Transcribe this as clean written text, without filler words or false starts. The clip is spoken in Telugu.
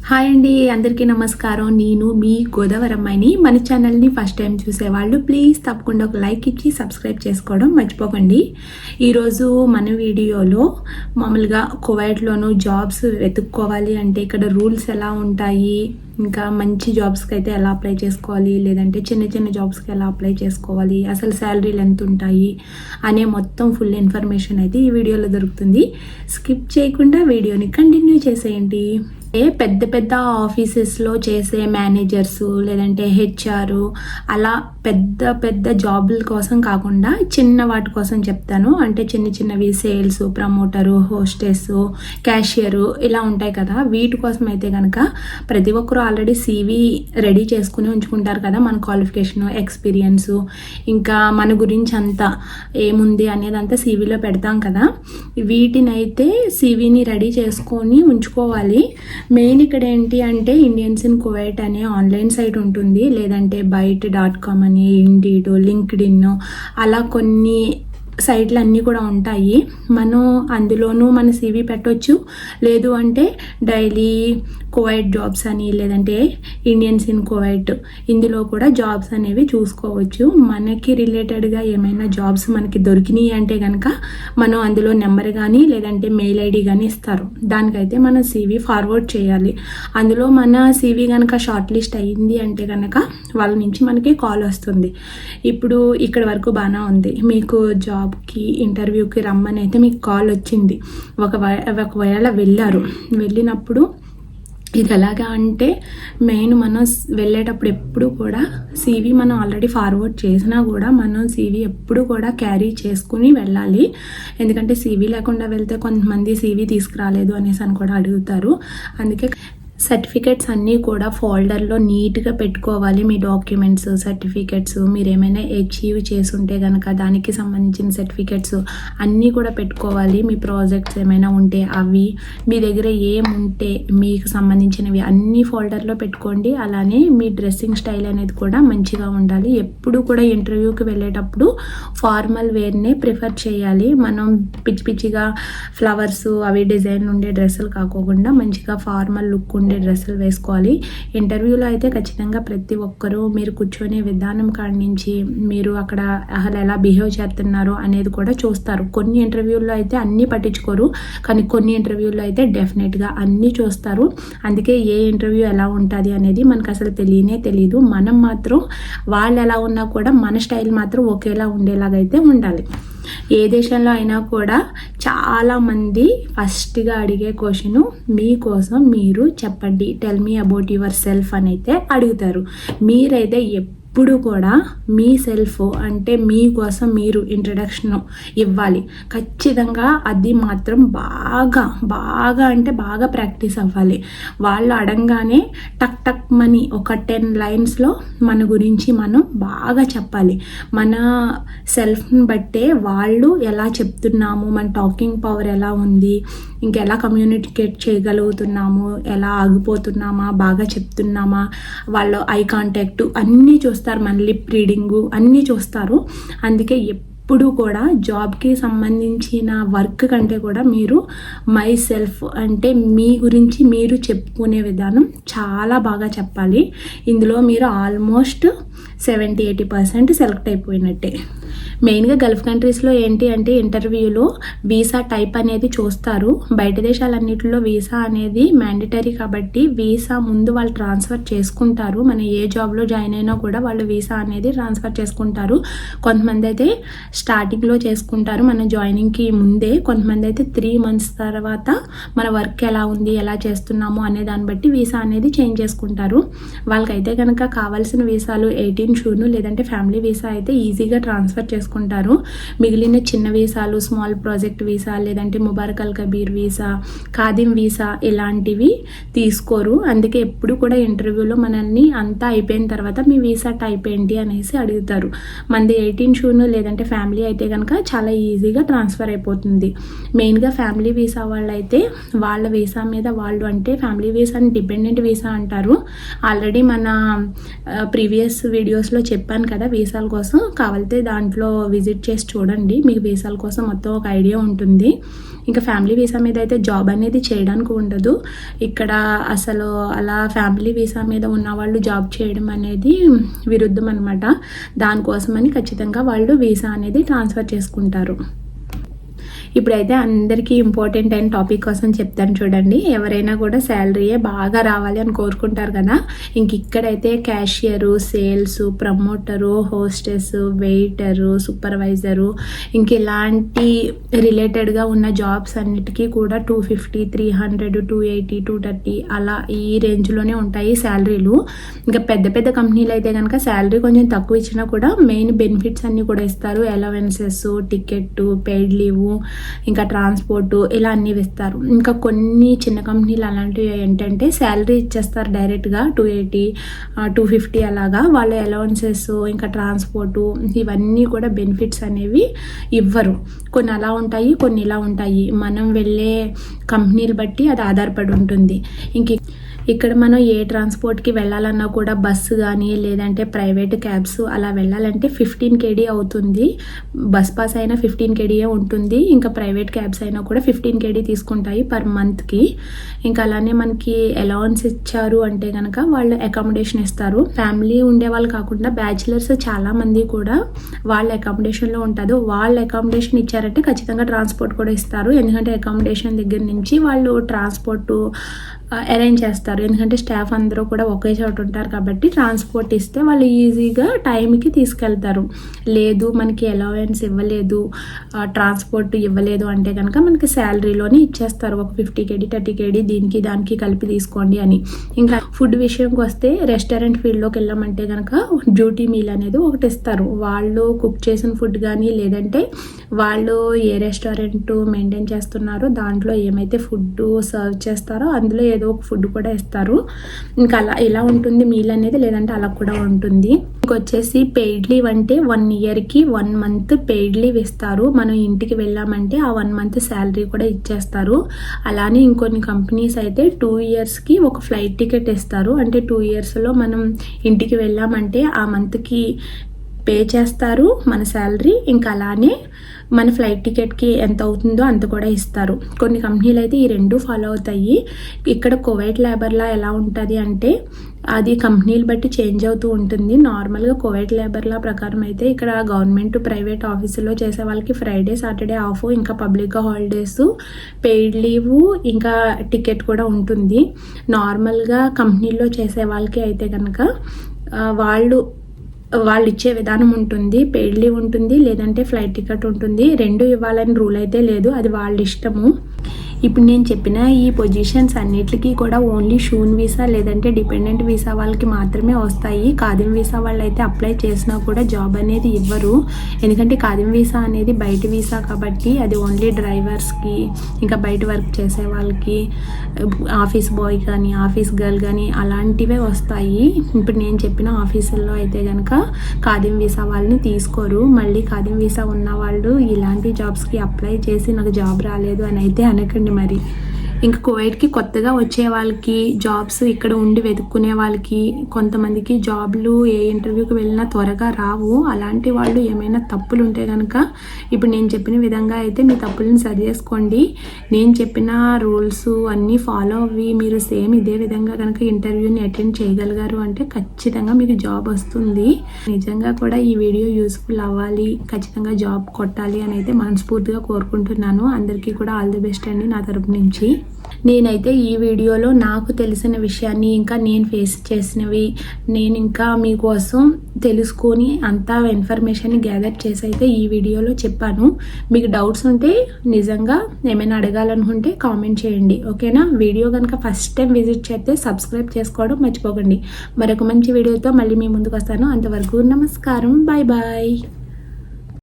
హాయ్ అండి, అందరికీ నమస్కారం. నేను మీ గోదావరి అమ్మాయిని. మన ఛానల్ని ఫస్ట్ టైం చూసేవాళ్ళు ప్లీజ్ తప్పకుండా ఒక లైక్ ఇచ్చి సబ్స్క్రైబ్ చేసుకోవడం మర్చిపోకండి. ఈరోజు మన వీడియోలో మామూలుగా కువైట్లోనూ జాబ్స్ వెతుక్కోవాలి అంటే ఇక్కడ రూల్స్ ఎలా ఉంటాయి, ఇంకా మంచి జాబ్స్కి అయితే ఎలా అప్లై చేసుకోవాలి, లేదంటే చిన్న చిన్న జాబ్స్కి ఎలా అప్లై చేసుకోవాలి, అసలు శాలరీలు ఎంత ఉంటాయి అనే మొత్తం ఫుల్ ఇన్ఫర్మేషన్ అయితే ఈ వీడియోలో దొరుకుతుంది. స్కిప్ చేయకుండా వీడియోని కంటిన్యూ చేసేయండి. పెద్ద పెద్ద ఆఫీసెస్లో చేసే మేనేజర్స్ లేదంటే హెచ్ఆర్ అలా పెద్ద పెద్ద జాబుల కోసం కాకుండా చిన్న వాటి కోసం చెప్తాను. అంటే చిన్న చిన్నవి సేల్స్, ప్రమోటరు, హోస్టెస్, క్యాషియరు ఇలా ఉంటాయి కదా. వీటి కోసం అయితే కనుక ప్రతి ఒక్కరు ఆల్రెడీ CV రెడీ చేసుకుని ఉంచుకుంటారు కదా. మన క్వాలిఫికేషను, ఎక్స్పీరియన్సు, ఇంకా మన గురించి అంతా ఏముంది అనేది అంతా CVలో పెడతాం కదా. వీటినైతే CVని రెడీ చేసుకొని ఉంచుకోవాలి. మెయిన్ ఇక్కడ ఏంటి అంటే ఇండియన్స్ ఇన్ కువైట్ అనే ఆన్లైన్ సైట్ ఉంటుంది, లేదంటే byte.com అని, ఇండీడ్, లింక్డ్ఇన్ అలా కొన్ని సైట్లు అన్నీ కూడా ఉంటాయి. మనం అందులోనూ మన CV పెట్టవచ్చు. లేదు అంటే డైలీ కువైట్ జాబ్స్ అని, లేదంటే ఇండియన్స్ ఇన్ కువైట్ ఇందులో కూడా జాబ్స్ అనేవి చూసుకోవచ్చు. మనకి రిలేటెడ్గా ఏమైనా జాబ్స్ మనకి దొరికినాయి అంటే కనుక మనం అందులో నెంబర్ కానీ లేదంటే మెయిల్ ID కానీ ఇస్తారు. దానికైతే మన CV ఫార్వర్డ్ చేయాలి. అందులో మన CV కనుక షార్ట్ లిస్ట్ అయ్యింది అంటే కనుక వాళ్ళ నుంచి మనకి కాల్ వస్తుంది. ఇప్పుడు ఇక్కడ వరకు బాగానే ఉంది, మీకు జాబ్కి ఇంటర్వ్యూకి రమ్మని అయితే మీకు కాల్ వచ్చింది. ఒకవేళ వెళ్ళినప్పుడు ఇది ఎలాగా అంటే మెయిన్ మనం వెళ్ళేటప్పుడు ఎప్పుడు కూడా CV మనం ఆల్రెడీ ఫార్వర్డ్ చేసినా కూడా మనం CV ఎప్పుడు కూడా క్యారీ చేసుకుని వెళ్ళాలి. ఎందుకంటే CV లేకుండా వెళ్తే కొంతమంది CV తీసుకురాలేదు అనేసి అని కూడా అడుగుతారు. అందుకే సర్టిఫికెట్స్ అన్నీ కూడా ఫోల్డర్లో నీట్గా పెట్టుకోవాలి. మీ డాక్యుమెంట్స్, సర్టిఫికెట్స్, మీరు ఏమైనా అచీవ్ చేసుంటే కనుక దానికి సంబంధించిన సర్టిఫికెట్స్ అన్నీ కూడా పెట్టుకోవాలి. మీ ప్రాజెక్ట్స్ ఏమైనా ఉంటే అవి, మీ దగ్గర ఏముంటే మీకు సంబంధించినవి అన్నీ ఫోల్డర్లో పెట్టుకోండి. అలానే మీ డ్రెస్సింగ్ స్టైల్ అనేది కూడా మంచిగా ఉండాలి. ఎప్పుడు కూడా ఇంటర్వ్యూకి వెళ్ళేటప్పుడు ఫార్మల్ వేర్నే ప్రిఫర్ చేయాలి. మనం పిచ్చిగా ఫ్లవర్స్ అవి డిజైన్ ఉండే డ్రెస్సులు కాకోకుండా మంచిగా ఫార్మల్ లుక్ ఉండే డ్రెస్సులు వేసుకోవాలి. ఇంటర్వ్యూలో అయితే ఖచ్చితంగా ప్రతి ఒక్కరూ మీరు కూర్చొనే విధానం కాడి నుంచి మీరు అక్కడ అసలు ఎలా బిహేవ్ చేస్తున్నారో అనేది కూడా చూస్తారు. కొన్ని ఇంటర్వ్యూల్లో అయితే అన్నీ పట్టించుకోరు, కానీ కొన్ని ఇంటర్వ్యూల్లో అయితే డెఫినెట్గా అన్నీ చూస్తారు. అందుకే ఏ ఇంటర్వ్యూ ఎలా ఉంటుంది అనేది మనకు అసలు తెలియదు. మనం మాత్రం వాళ్ళు ఎలా ఉన్నా కూడా మన స్టైల్ మాత్రం ఒకేలా ఉండేలాగైతే ఉండాలి. ఏ దేశంలో అయినా కూడా చాలామంది ఫస్ట్గా అడిగే క్వశ్చను మీకోసం మీరు చెప్పండి, tell me about your self అని అయితే అడుగుతారు. మీరైతే ఎప్పుడు కూడా మీ సెల్ఫ్ అంటే మీకోసం మీరు ఇంట్రడక్షన్ ఇవ్వాలి ఖచ్చితంగా. అది మాత్రం బాగా అంటే బాగా ప్రాక్టీస్ అవ్వాలి. వాళ్ళు అడగగానే టక్ మని ఒక 10 లైన్స్లో మన గురించి మనం బాగా చెప్పాలి. మన సెల్ఫ్ని బట్టే వాళ్ళు ఎలా చెప్తున్నాము, మన టాకింగ్ పవర్ ఎలా ఉంది, ఇంకెలా కమ్యూనికేట్ చేయగలుగుతున్నాము, ఎలా ఆగిపోతున్నామా, బాగా చెప్తున్నామా, వాళ్ళ ఐ కాంటాక్ట్ అన్నీ చూస్తారు. మన లిప్ రీడింగు అన్నీ చూస్తారు. అందుకే ఎప్పుడు కూడా జాబ్కి సంబంధించిన వర్క్ కంటే కూడా మీరు మై సెల్ఫ్ అంటే మీ గురించి మీరు చెప్పుకునే విధానం చాలా బాగా చెప్పాలి. ఇందులో మీరు ఆల్మోస్ట్ 70-80% సెలెక్ట్ అయిపోయినట్టే. మెయిన్గా గల్ఫ్ కంట్రీస్లో ఏంటి అంటే ఇంటర్వ్యూలో వీసా టైప్ అనేది చూస్తారు. బయట దేశాలన్నింటిలో వీసా అనేది మ్యాండేటరీ కాబట్టి వీసా ముందు వాళ్ళు ట్రాన్స్ఫర్ చేసుకుంటారు. మన ఏ జాబ్లో జాయిన్ అయినా కూడా వాళ్ళు వీసా అనేది ట్రాన్స్ఫర్ చేసుకుంటారు. కొంతమంది అయితే స్టార్టింగ్లో చేసుకుంటారు మన జాయినింగ్కి ముందే, కొంతమంది అయితే 3 months తర్వాత మన వర్క్ ఎలా ఉంది, ఎలా చేస్తున్నాము అనే దాన్ని బట్టి వీసా అనేది చేంజ్ చేసుకుంటారు. వాళ్ళకైతే కనుక కావాల్సిన వీసాలు 18 షూర్ను లేదంటే ఫ్యామిలీ వీసా అయితే ఈజీగా ట్రాన్స్ఫర్ చేసుకుంటారు. మిగిలిన చిన్న వీసాలు, స్మాల్ ప్రాజెక్ట్ వీసా, లేదంటే ముబారక్ అల్ కబీర్ వీసా, ఖాదిమ్ వీసా ఇలాంటివి తీసుకోరు. అందుకే ఎప్పుడు కూడా ఇంటర్వ్యూలో మనల్ని అంతా అయిపోయిన తర్వాత మీ వీసా టైప్ ఏంటి అనేసి అడుగుతారు. మనది 18 షూర్ను లేదంటే ఫ్యామిలీ అయితే కనుక చాలా ఈజీగా ట్రాన్స్ఫర్ అయిపోతుంది. మెయిన్గా ఫ్యామిలీ వీసా వాళ్ళైతే వాళ్ళ వీసా మీద వాళ్ళు అంటే ఫ్యామిలీ వీసాని డిపెండెంట్ వీసా అంటారు. ఆల్రెడీ మన ప్రీవియస్ వీడియోస్లో చెప్పాను కదా వీసాల కోసం. కావాలితే దాంట్లో దాంట్లో విజిట్ చేసి చూడండి, మీకు వీసాల కోసం మొత్తం ఒక ఐడియా ఉంటుంది. ఇంకా ఫ్యామిలీ వీసా మీద అయితే జాబ్ అనేది చేయడానికి ఉండదు. ఇక్కడ అసలు అలా ఫ్యామిలీ వీసా మీద ఉన్న వాళ్ళు జాబ్ చేయడం అనేది విరుద్ధం అనమాట. దానికోసమని ఖచ్చితంగా వాళ్ళు వీసా అనేది ట్రాన్స్ఫర్ చేసుకుంటారు. ఇప్పుడైతే అందరికీ ఇంపార్టెంట్ అయిన టాపిక్ కోసం చెప్తాను చూడండి. ఎవరైనా కూడా శాలరీయే బాగా రావాలి అని కోరుకుంటారు కదా. ఇంక ఇక్కడైతే cashier, sales, promoter, hostess, waiter, supervisor, ఇంక ఇలాంటి రిలేటెడ్గా ఉన్న జాబ్స్ అన్నిటికీ కూడా 250, 300, 280, 230 అలా ఈ రేంజ్లోనే ఉంటాయి శాలరీలు. ఇంకా పెద్ద పెద్ద కంపెనీలు అయితే కనుక శాలరీ కొంచెం తక్కువ ఇచ్చినా కూడా మెయిన్ బెనిఫిట్స్ అన్నీ కూడా ఇస్తారు. అలవెన్సెస్, టికెట్, పెయిడ్ లీవ్, ఇంకా ట్రాన్స్పోర్ట్, ఇలా అన్నీ ఇస్తారు. ఇంకా కొన్ని చిన్న కంపెనీలు అలాంటివి ఏంటంటే శాలరీ ఇచ్చేస్తారు డైరెక్ట్గా 280, 250 అలాగా. వాళ్ళ అలవెన్సెస్, ఇంకా ట్రాన్స్పోర్టు, ఇవన్నీ కూడా బెనిఫిట్స్ అనేవి ఇవ్వరు. కొన్ని అలా ఉంటాయి, కొన్ని ఇలా ఉంటాయి. మనం వెళ్ళే కంపెనీలు బట్టి అది ఆధారపడి ఉంటుంది. ఇక్కడ మనం ఏ ట్రాన్స్పోర్ట్కి వెళ్ళాలన్నా కూడా బస్సు కానీ లేదంటే ప్రైవేట్ క్యాబ్స్ అలా వెళ్ళాలంటే 15 KD అవుతుంది. బస్ పాస్ అయినా 15 KD ఉంటుంది. ఇంకా ప్రైవేట్ క్యాబ్స్ అయినా కూడా 15 KD తీసుకుంటాయి పర్ మంత్కి. ఇంకా అలానే మనకి అలవెన్స్ ఇచ్చారు అంటే కనుక వాళ్ళు అకామిడేషన్ ఇస్తారు. ఫ్యామిలీ ఉండే వాళ్ళు కాకుండా బ్యాచిలర్స్ చాలామంది కూడా వాళ్ళ అకామిడేషన్లో ఉంటుంది. వాళ్ళ అకామిడేషన్ ఇచ్చారంటే ఖచ్చితంగా ట్రాన్స్పోర్ట్ కూడా ఇస్తారు. ఎందుకంటే అకామిడేషన్ దగ్గర నుంచి వాళ్ళు ట్రాన్స్పోర్ట్ అరేంజ్ చేస్తారు. ఎందుకంటే స్టాఫ్ అందరూ కూడా ఒకే చోట ఉంటారు కాబట్టి ట్రాన్స్పోర్ట్ ఇస్తే వాళ్ళు ఈజీగా టైంకి తీసుకెళ్తారు. లేదు మనకి అలవెన్స్ ఇవ్వలేదు, ట్రాన్స్పోర్ట్ ఇవ్వలేదు అంటే కనుక మనకి శాలరీలోనే ఇచ్చేస్తారు. ఒక 50 KD, 30 KD దీనికి దానికి కలిపి తీసుకోండి అని. ఇంకా ఫుడ్ విషయంకి వస్తే రెస్టారెంట్ ఫీల్డ్లోకి వెళ్ళామంటే కనుక డ్యూటీ మీల్ అనేది ఒకటి ఇస్తారు. వాళ్ళు కుక్ చేసిన ఫుడ్ కానీ లేదంటే వాళ్ళు ఏ రెస్టారెంట్ మెయింటైన్ చేస్తున్నారో దాంట్లో ఏమైతే ఫుడ్ సర్వ్ చేస్తారో అందులో ఏదో ఒక ఫుడ్ కూడా ఇస్తారు. ఇంకా అలా ఇలా ఉంటుంది మీల్ అనేది, లేదంటే అలా కూడా ఉంటుంది. ఇంకొచ్చేసి పెయిడ్ లీవ్ అంటే 1 yearకి 1 month పెయిడ్ లీవ్ ఇస్తారు. మనం ఇంటికి వెళ్ళామంటే ఆ 1 month శాలరీ కూడా ఇచ్చేస్తారు. అలానే ఇంకొన్ని కంపెనీస్ అయితే 2 yearsకి ఒక ఫ్లైట్ టికెట్ ఇస్తారు. అంటే 2 yearsలో మనం ఇంటికి వెళ్ళామంటే ఆ మంత్కి పే చేస్తారు మన శాలరీ. ఇంకా అలానే మన ఫ్లైట్ టికెట్కి ఎంత అవుతుందో అంత కూడా ఇస్తారు. కొన్ని కంపెనీలు అయితే ఈ రెండు ఫాలో అవుతాయి. ఇక్కడ కువైట్ లేబర్లా ఎలా ఉంటుంది అంటే అది కంపెనీలు బట్టి చేంజ్ అవుతూ ఉంటుంది. నార్మల్గా కువైట్ లేబర్లా ప్రకారం అయితే ఇక్కడ గవర్నమెంట్ ప్రైవేట్ ఆఫీసులో చేసే వాళ్ళకి ఫ్రైడే, సాటర్డే ఆఫ్, ఇంకా పబ్లిక్ హాలిడేస్, పెయిడ్ లీవ్, ఇంకా టికెట్ కూడా ఉంటుంది. నార్మల్గా కంపెనీల్లో చేసే వాళ్ళకి అయితే కనుక వాళ్ళు ఇచ్చే విధానం ఉంటుంది. పెయిడ్ లీవ్ ఉంటుంది, లేదంటే ఫ్లైట్ టికెట్ ఉంటుంది. 2 ఇవ్వాలని రూల్ అయితే లేదు, అది వాళ్ళ ఇష్టము. ఇప్పుడు నేను చెప్పిన ఈ పొజిషన్స్ అన్నిటికీ కూడా ఓన్లీ షూన్ వీసా లేదంటే డిపెండెంట్ వీసా వాళ్ళకి మాత్రమే వస్తాయి. ఖాదీం వీసా వాళ్ళు అయితే అప్లై చేసినా కూడా జాబ్ అనేది ఇవ్వరు. ఎందుకంటే ఖాదీం వీసా అనేది బయట వీసా కాబట్టి అది ఓన్లీ డ్రైవర్స్కి, ఇంకా బయట వర్క్ చేసే వాళ్ళకి, ఆఫీస్ బాయ్ కానీ ఆఫీస్ గర్ల్ కానీ అలాంటివే వస్తాయి. ఇప్పుడు నేను చెప్పిన ఆఫీసుల్లో అయితే కనుక ఖాదీం వీసా వాళ్ళని తీసుకోరు. మళ్ళీ ఖాదీం వీసా ఉన్న వాళ్ళు ఇలాంటి జాబ్స్కి అప్లై చేసి నాకు జాబ్ రాలేదు అని అయితే అనకండి. మరి ఇంకా కువైట్కి కొత్తగా వచ్చే వాళ్ళకి, జాబ్స్ ఇక్కడ ఉండి వెతుక్కునే వాళ్ళకి, కొంతమందికి జాబ్లు ఏ ఇంటర్వ్యూకి వెళ్ళినా త్వరగా రావు. అలాంటి వాళ్ళు ఏమైనా తప్పులు ఉంటే కనుక ఇప్పుడు నేను చెప్పిన విధంగా అయితే మీ తప్పులను సరి చేసుకోండి. నేను చెప్పిన రూల్స్ అన్నీ ఫాలో అవ్వి మీరు సేమ్ ఇదే విధంగా కనుక ఇంటర్వ్యూని అటెండ్ చేయగలిగారు అంటే ఖచ్చితంగా మీకు జాబ్ వస్తుంది. నిజంగా కూడా ఈ వీడియో యూస్ఫుల్ అవ్వాలి, ఖచ్చితంగా జాబ్ కొట్టాలి అని అయితే మనస్ఫూర్తిగా కోరుకుంటున్నాను. అందరికీ కూడా ఆల్ ది బెస్ట్ అండి నా తరపు నుంచి. నేనైతే ఈ వీడియోలో నాకు తెలిసిన విషయాన్ని, ఇంకా నేను ఫేస్ చేసినవి, నేను ఇంకా మీకోసం తెలుసుకొని అంతా ఇన్ఫర్మేషన్ని గ్యాదర్ చేసి అయితే ఈ వీడియోలో చెప్పాను. మీకు డౌట్స్ ఉంటే నిజంగా ఏమైనా అడగాలనుకుంటే కామెంట్ చేయండి, ఓకేనా? వీడియో కనుక ఫస్ట్ టైం విజిట్ చేస్తే సబ్స్క్రైబ్ చేసుకోవడం మర్చిపోకండి. మరొక మంచి వీడియోతో మళ్ళీ మీ ముందుకు వస్తాను. అంతవరకు నమస్కారం, బాయ్ బాయ్.